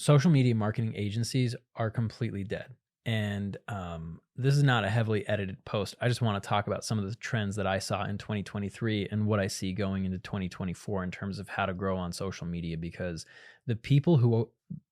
social media marketing agencies are completely dead. And this is not a heavily edited post. I just want to talk about some of the trends that I saw in 2023 and what I see going into 2024 in terms of how to grow on social media. Because the people who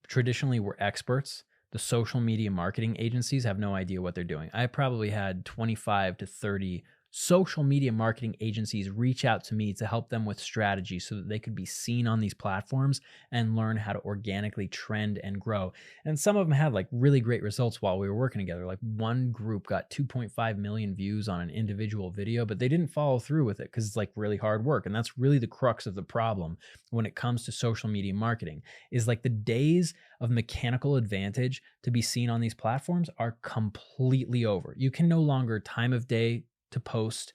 traditionally were experts, the social media marketing agencies, have no idea what they're doing. I probably had 25 to 30 social media marketing agencies reach out to me to help them with strategy so that they could be seen on these platforms and learn how to organically trend and grow. And some of them had like really great results while we were working together. Like one group got 2.5 million views on an individual video, but they didn't follow through with it because it's like really hard work. And that's really the crux of the problem when it comes to social media marketing is like the days of mechanical advantage to be seen on these platforms are completely over. You can no longer time of day to post,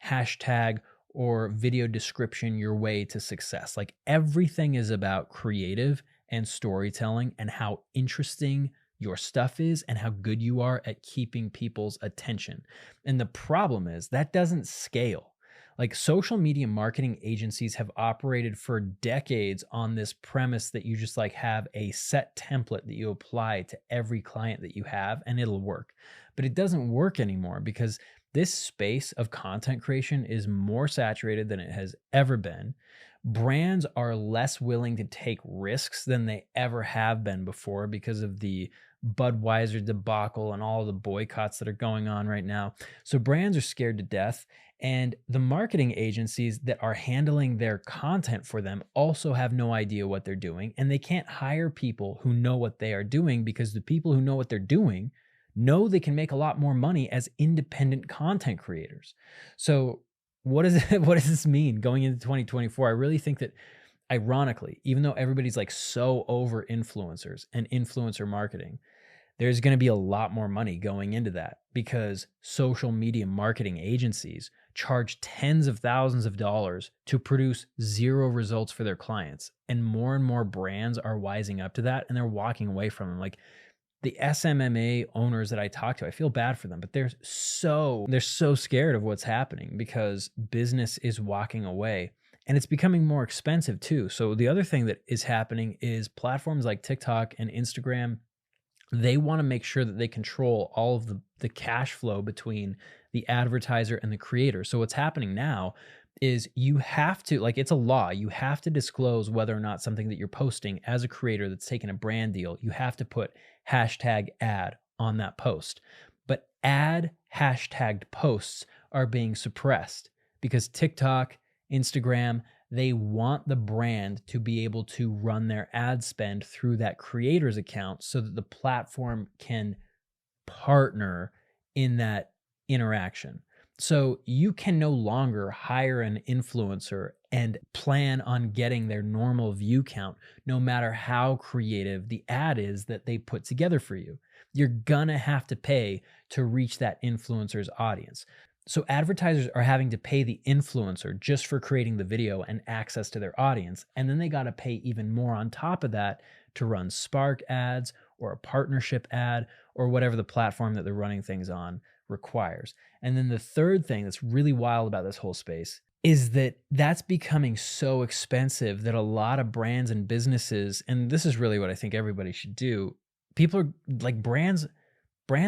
hashtag, or video description your way to success. Like everything is about creative and storytelling and how interesting your stuff is and how good you are at keeping people's attention. And the problem is that doesn't scale. Like social media marketing agencies have operated for decades on this premise that you just like have a set template that you apply to every client that you have and it'll work. But it doesn't work anymore because this space of content creation is more saturated than it has ever been. Brands are less willing to take risks than they ever have been before because of the Budweiser debacle and all the boycotts that are going on right now. So brands are scared to death. And the marketing agencies that are handling their content for them also have no idea what they're doing. And they can't hire people who know what they are doing because the people who know what they're doing know they can make a lot more money as independent content creators. So what does it, what does this mean going into 2024? I really think that ironically, even though everybody's like so over influencers and influencer marketing, there's going to be a lot more money going into that because social media marketing agencies charge tens of thousands of dollars to produce zero results for their clients. And more brands are wising up to that and they're walking away from them. Like the SMMA owners that I talk to, I feel bad for them, but they're so scared of what's happening because business is walking away and it's becoming more expensive too. So the other thing that is happening is platforms like TikTok and Instagram, they want to make sure that they control all of the cash flow between the advertiser and the creator. So what's happening now is you have to, like, it's a law, you have to disclose whether or not something that you're posting as a creator that's taking a brand deal, you have to put hashtag ad on that post. But ad hashtagged posts are being suppressed because TikTok, Instagram, they want the brand to be able to run their ad spend through that creator's account so that the platform can partner in that interaction. So you can no longer hire an influencer and plan on getting their normal view count, no matter how creative the ad is that they put together for you. You're gonna have to pay to reach that influencer's audience. So advertisers are having to pay the influencer just for creating the video and access to their audience. And then they got to pay even more on top of that to run Spark ads or a partnership ad or whatever the platform that they're running things on requires. And then the third thing that's really wild about this whole space is that that's becoming so expensive that a lot of brands and businesses, and this is really what I think everybody should do, people are like brands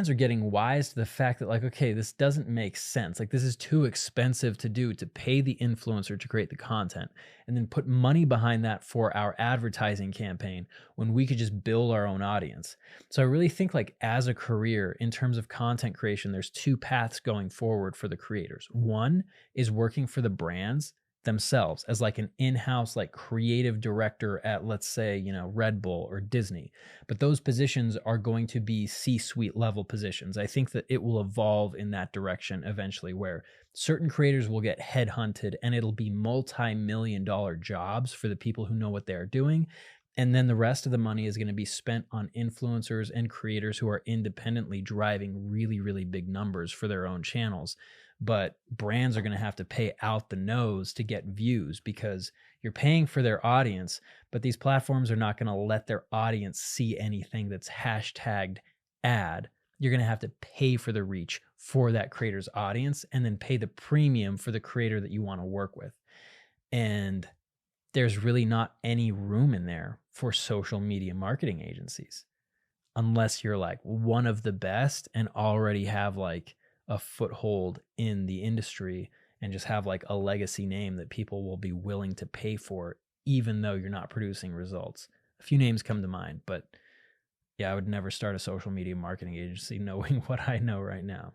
are getting wise to the fact that like, okay, this doesn't make sense. Like this is too expensive to do, to pay the influencer to create the content and then put money behind that for our advertising campaign when we could just build our own audience. So I really think like as a career in terms of content creation, there's two paths going forward for the creators. One is working for the brands themselves as like an in-house like creative director at, let's say, Red Bull or Disney. But those positions are going to be C-suite level positions. I think that it will evolve in that direction eventually where certain creators will get headhunted and it'll be multi-million-dollar jobs for the people who know what they're doing. And then the rest of the money is going to be spent on influencers and creators who are independently driving really, really big numbers for their own channels. But brands are going to have to pay out the nose to get views because you're paying for their audience, but these platforms are not going to let their audience see anything that's hashtagged ad. You're going to have to pay for the reach for that creator's audience and then pay the premium for the creator that you want to work with. And there's really not any room in there for social media marketing agencies unless you're like one of the best and already have like a foothold in the industry and just have like a legacy name that people will be willing to pay for, even though you're not producing results. A few names come to mind, but yeah, I would never start a social media marketing agency knowing what I know right now.